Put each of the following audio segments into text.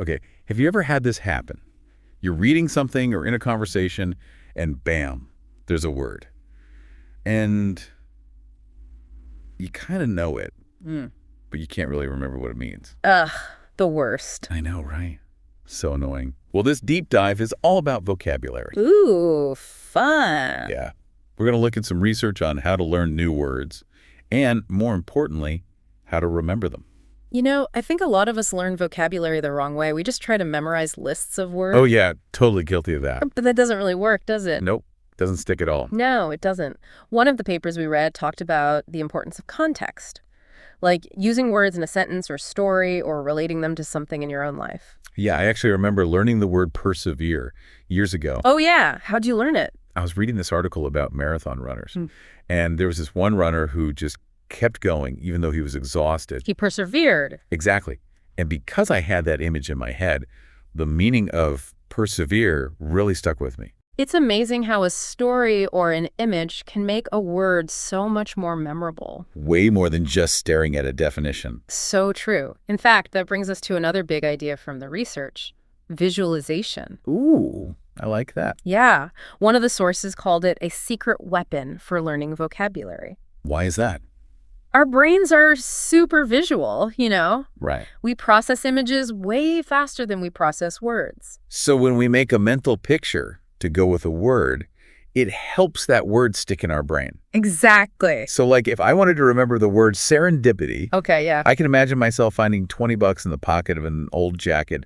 Okay, have you ever had this happen? You're reading something or in a conversation, and bam, there's a word. And you kind of know it, Mm. but you can't really remember what it means. Ugh, the worst. I know, right? So annoying. Well, this deep dive is all about vocabulary. Ooh, fun. Yeah. We're going to look at some research on how to learn new words and, more importantly, how to remember them. You know, I think a lot of us learn vocabulary the wrong way. We just try to memorize lists of Oh, words. yeah, totally guilty of that. But that doesn't really work, does it? Nope, doesn't stick at all. No, it doesn't. One of the papers we read talked about the importance of context, like using words in a sentence or story or relating them to something in your own life. Yeah, I actually remember learning the word persevere years ago. Oh, yeah. How'd you learn it? I was reading this article about marathon runners, Hmm. and there was this one runner who just kept going even though he was exhausted. He persevered. Exactly. And because I had that image in my head, the meaning of persevere really stuck with me. It's amazing how a story or an image can make a word so much more memorable. Way more than just staring at a definition. So true. In fact, that brings us to another big idea from the research: visualization. Ooh, I like that. Yeah, one of the sources called it a secret weapon for learning vocabulary. Why is that? Our brains are super visual, you know? Right. We process images way faster than we process words. So when we make a mental picture to go with a word, it helps that word stick in our brain. Exactly. So like if I wanted to remember the word serendipity, Okay, yeah. I can imagine myself finding 20 bucks in the pocket of an old jacket.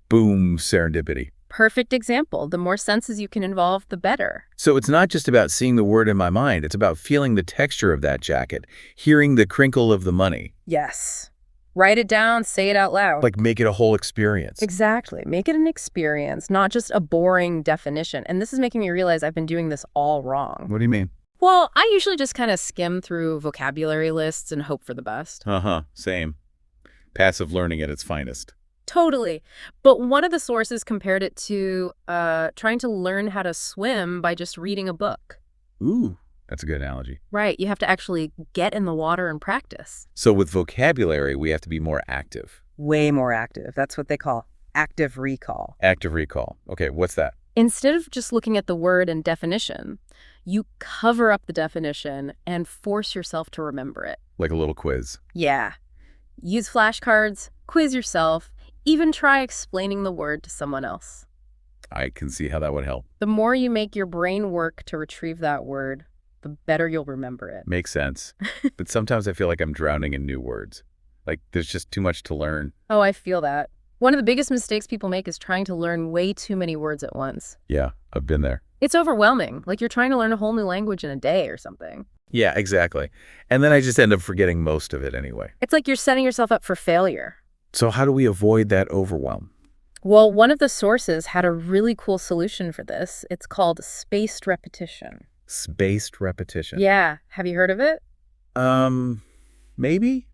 Boom, serendipity. Perfect example. The more senses you can involve, the better. So it's not just about seeing the word in my mind. It's about feeling the texture of that jacket, hearing the crinkle of the money. Yes. Write it down, say it out loud. Like make it a whole experience. Exactly. Make it an experience, not just a boring definition. And this is making me realize I've been doing this all wrong. What do you mean? Well, I usually just kind of skim through vocabulary lists and hope for the best. Uh-huh, same. Passive learning at its finest. Totally. But one of the sources compared it to trying to learn how to swim by just reading a book. Ooh, that's a good analogy. Right. You have to actually get in the water and practice. So with vocabulary, we have to be more active. Way more active. That's what they call active recall. Active recall. Okay, what's that? Instead of just looking at the word and definition, you cover up the definition and force yourself to remember it. Like a little quiz. Yeah. Use flashcards, quiz yourself, even try explaining the word to someone else. I can see how that would help. The more you make your brain work to retrieve that word, the better you'll remember it. Makes sense. But sometimes I feel like I'm drowning in new words. Like there's just too much to learn. Oh, I feel that. One of the biggest mistakes people make is trying to learn way too many words at once. Yeah, I've been there. It's overwhelming, like you're trying to learn a whole new language in a day or something. Yeah, exactly. And then I just end up forgetting most of it anyway. It's like you're setting yourself up for failure. So how do we avoid that overwhelm? Well, one of the sources had a really cool solution for this. It's called spaced repetition. Spaced repetition. Yeah. Have you heard of it? Maybe?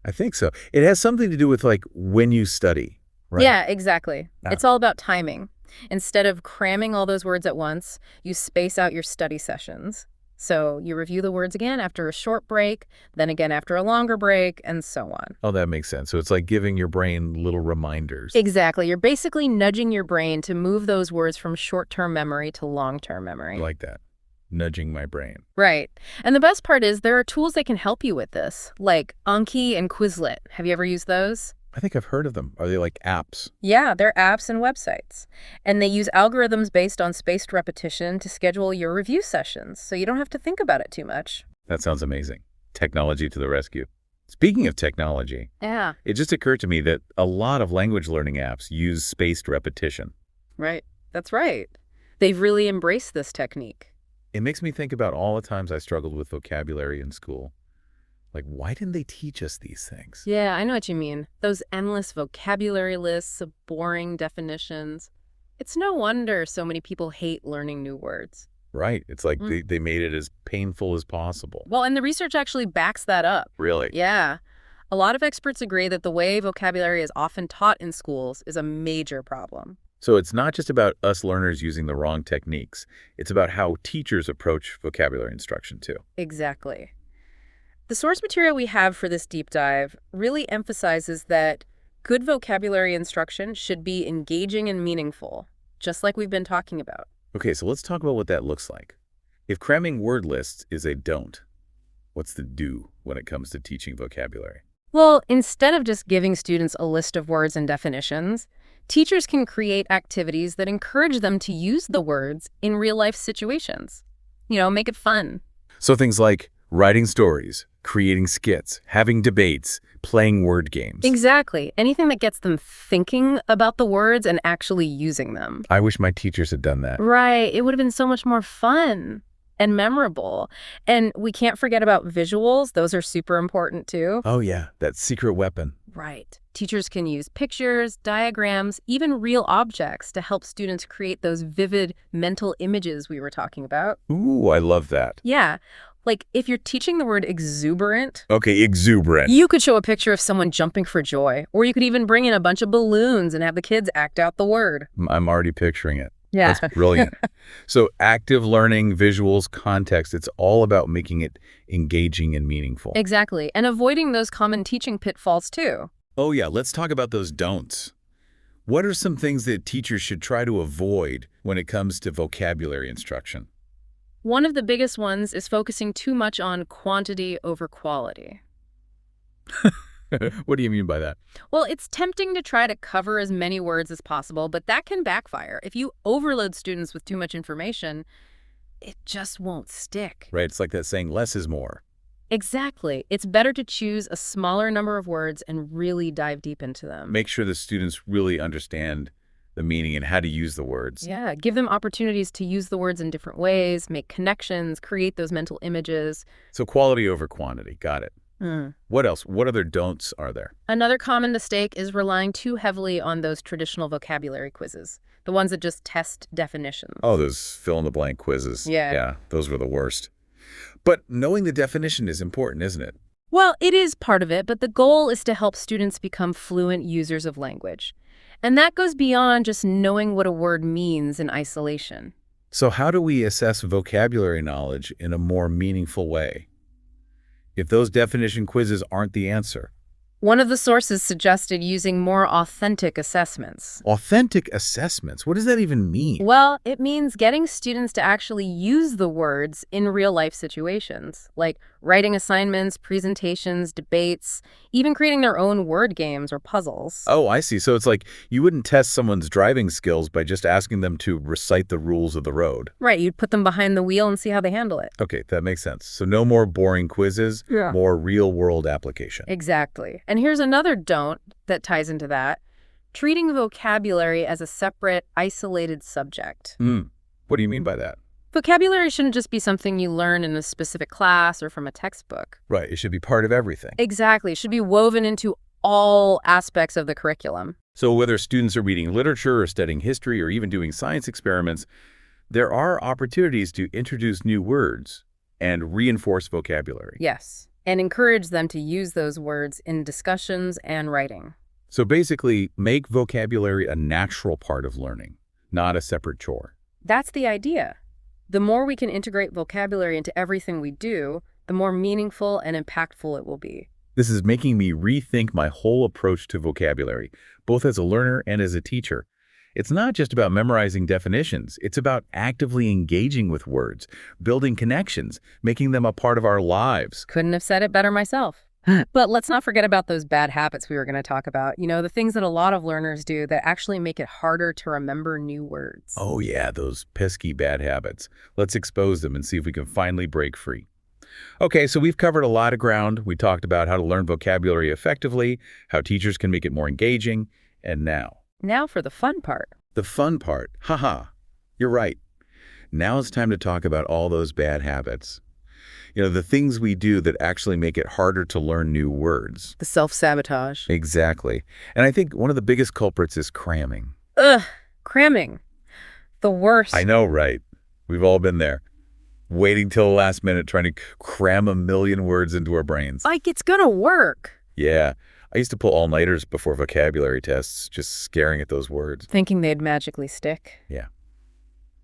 I think so. It has something to do with like when you study, right? Yeah, exactly. Ah. It's all about timing. Instead of cramming all those words at once, you space out your study sessions. So you review the words again after a short break, then again after a longer break, and so on. Oh, that makes sense. So it's like giving your brain little reminders. Exactly. You're basically nudging your brain to move those words from short-term memory to long-term memory. I like that. Nudging my brain. Right. And the best part is there are tools that can help you with this, like Anki and Quizlet. Have you ever used those? I think I've heard of them. Are they like apps? Yeah, they're apps and websites. And they use algorithms based on spaced repetition to schedule your review sessions, so you don't have to think about it too much. That sounds amazing. Technology to the rescue. Speaking of technology, Yeah, it just occurred to me that a lot of language learning apps use spaced repetition. right. That's right. They've really embraced this technique. It makes me think about all the times I struggled with vocabulary in school. Like, why didn't they teach us these things? Yeah, I know what you mean. Those endless vocabulary lists of boring definitions. It's no wonder so many people hate learning new words. Right. It's like they made it as painful as possible. Well, and the research actually backs that up. Really? Yeah. A lot of experts agree that the way vocabulary is often taught in schools is a major problem. So it's not just about us learners using the wrong techniques. It's about how teachers approach vocabulary instruction, too. Exactly. The source material we have for this deep dive really emphasizes that Good vocabulary instruction should be engaging and meaningful, just like we've been talking about. Okay, so let's talk about what that looks like. If cramming word lists is a don't, what's the do when it comes to teaching vocabulary? Well, instead of just giving students a list of words and definitions, teachers can create activities that encourage them to use the words in real-life situations. Make it fun. So things like writing stories, creating skits, having debates, playing word games. Exactly. Anything that gets them thinking about the words and actually using them. I wish my teachers had done that. Right. It would have been so much more fun and memorable. And we can't forget about visuals. Those are super important too. Oh yeah, that secret weapon. Right. Teachers can use pictures, diagrams, even real objects to help students create those vivid mental images we were talking about. Ooh, I love that. Yeah. Like if you're teaching the word exuberant. Okay, exuberant. You could show a picture of someone jumping for joy, or you could even bring in a bunch of balloons and have the kids act out the word. I'm already picturing it. Yeah. That's brilliant. So active learning, visuals, context, it's all about making it engaging and meaningful. Exactly. And avoiding those common teaching pitfalls too. Oh yeah, let's talk about those don'ts. What are some things that teachers should try to avoid when it comes to vocabulary instruction? One of the biggest ones is focusing too much on quantity over quality. What do you mean by that? Well, it's tempting to try to cover as many words as possible, but that can backfire. If you overload students with too much information, it just won't stick. Right, it's like that saying less is more. Exactly. It's better to choose a smaller number of words and really dive deep into them. Make sure the students really understand the meaning and how to use the words. Yeah, give them opportunities to use the words in different ways, make connections, create those mental images. So quality over quantity, got it. Mm. What else? What other don'ts are there? Another common mistake is relying too heavily on those traditional vocabulary quizzes, the ones that just test definitions. Oh, those fill-in-the-blank quizzes. Yeah. Yeah, those were the worst. But knowing the definition is important, isn't it? Well, it is part of it, but the goal is to help students become fluent users of language. And that goes beyond just knowing what a word means in isolation. So how do we assess vocabulary knowledge in a more meaningful way? If those definition quizzes aren't the answer. One of the sources suggested using more authentic assessments. Authentic assessments? What does that even mean? Well, it means getting students to actually use the words in real-life situations, like writing assignments, presentations, debates, even creating their own word games or puzzles. Oh, I see. So it's like you wouldn't test someone's driving skills by just asking them to recite the rules of the road. Right, you'd put them behind the wheel and see how they handle it. Okay, that makes sense. So no more boring quizzes, Yeah. more real-world application. Exactly. And here's another don't that ties into that. Treating vocabulary as a separate, isolated subject. What do you mean by that? Vocabulary shouldn't just be something you learn in a specific class or from a textbook. Right, it should be part of everything. Exactly. It should be woven into all aspects of the curriculum. So whether students are reading literature or studying history or even doing science experiments, there are opportunities to introduce new words and reinforce vocabulary. Yes. And encourage them to use those words in discussions and writing. So basically, make vocabulary a natural part of learning, not a separate chore. That's the idea. The more we can integrate vocabulary into everything we do, the more meaningful and impactful it will be. This is making me rethink my whole approach to vocabulary, both as a learner and as a teacher. It's not just about memorizing definitions. It's about actively engaging with words, building connections, making them a part of our lives. Couldn't have said it better myself. But let's not forget about those bad habits we were going to talk about. The things that a lot of learners do that actually make it harder to remember new words. Oh yeah, those pesky bad habits. Let's expose them and see if we can finally break free. Okay, so we've covered a lot of ground. We talked about how to learn vocabulary effectively, how teachers can make it more engaging, and Now for the fun part. the fun part. Haha, you're right. Now it's time to talk about all those bad habits. The things we do that actually make it harder to learn new words. The self-sabotage. Exactly. And I think one of the biggest culprits is cramming. Ugh, cramming. The worst. I know, right? We've all been there. Waiting till the last minute, trying to cram a million words into our brains. Like it's gonna work. Yeah. I used to pull all-nighters before vocabulary tests, just staring at those words. Thinking they'd magically stick. Yeah.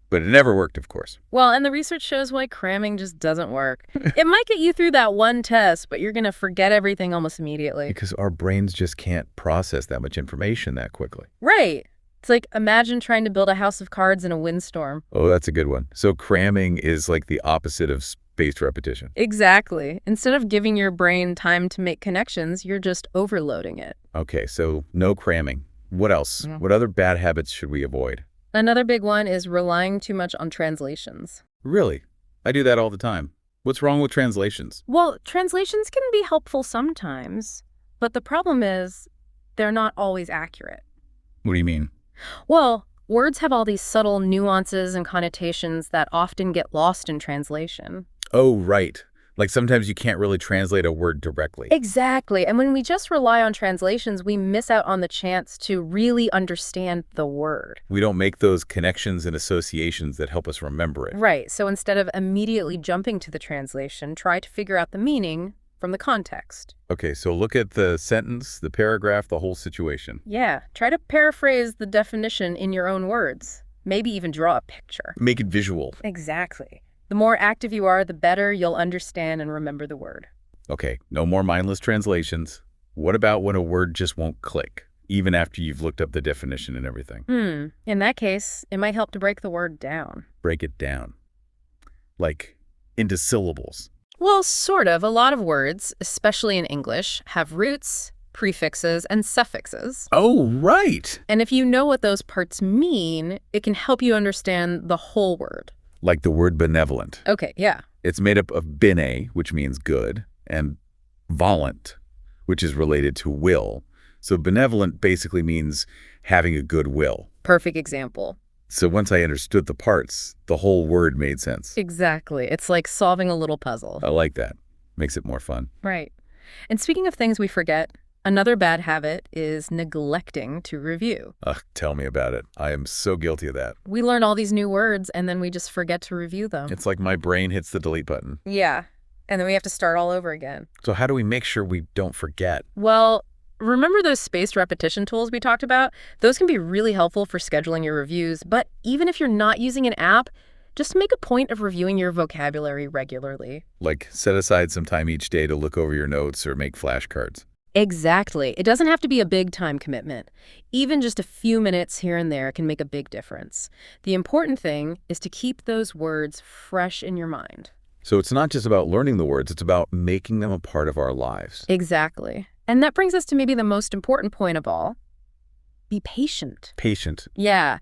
But it never worked, of course. Well, and the research shows why cramming just doesn't work. It might get you through that one test, but you're going to forget everything almost immediately. Because our brains just can't process that much information that quickly. Right. It's like imagine trying to build a house of cards in a windstorm. Oh, that's a good one. So cramming is like the opposite of spaced repetition. Exactly. Instead of giving your brain time to make connections, you're just overloading it. Okay, so no cramming. What else? Yeah. What other bad habits should we avoid? Another big one is relying too much on translations. Really? I do that all the time. What's wrong with translations? Well, translations can be helpful sometimes, but the problem is they're not always accurate. What do you mean? Well, words have all these subtle nuances and connotations that often get lost in translation. Oh, right. Like sometimes you can't really translate a word directly. Exactly. And when we just rely on translations, we miss out on the chance to really understand the word. We don't make those connections and associations that help us remember it. Right. So instead of immediately jumping to the translation, try to figure out the meaning from the context. Okay, so look at the sentence, the paragraph, the whole situation. Yeah. Try to paraphrase the definition in your own words. Maybe even draw a picture. Make it visual. Exactly. The more active you are, the better you'll understand and remember the word. Okay, no more mindless translations. What about when a word just won't click, even after you've looked up the definition and everything? In that case, it might help to break the word down. Break it down. Like, into syllables. Well, sort of. A lot of words, especially in English, have roots, prefixes, and suffixes. Oh, right! And if you know what those parts mean, it can help you understand the whole word. Like the word benevolent. Okay, yeah. It's made up of bene, which means good, and volent, which is related to will. So benevolent basically means having a good will. Perfect example. So once I understood the parts, the whole word made sense. Exactly. It's like solving a little puzzle. I like that. Makes it more fun. Right. And speaking of things we forget, another bad habit is neglecting to review. Ugh, tell me about it. I am so guilty of that. We learn all these new words and then we just forget to review them. It's like my brain hits the delete button. Yeah. And then we have to start all over again. So how do we make sure we don't forget? Well, remember those spaced repetition tools we talked about? Those can be really helpful for scheduling your reviews, but even if you're not using an app, just make a point of reviewing your vocabulary regularly. Like set aside some time each day to look over your notes or make flashcards. Exactly. It doesn't have to be a big time commitment. Even just a few minutes here and there can make a big difference. The important thing is to keep those words fresh in your mind. So it's not just about learning the words, it's about making them a part of our lives. Exactly. And that brings us to maybe the most important point of all. Be patient. Patient. Yeah.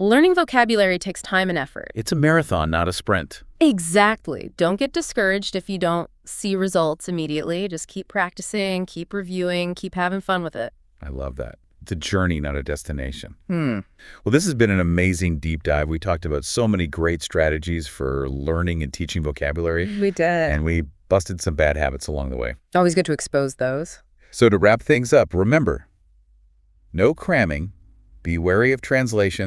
Learning vocabulary takes time and effort. It's a marathon, not a sprint. Exactly. Don't get discouraged if you don't see results immediately. Just keep practicing, keep reviewing, keep having fun with it. I love that. It's a journey, not a destination. Hmm. Well, this has been an amazing deep dive. We talked about so many great strategies for learning and teaching vocabulary. We did. And we busted some bad habits along the way. Always good to expose those. So to wrap things up, remember, no cramming, be wary of translation,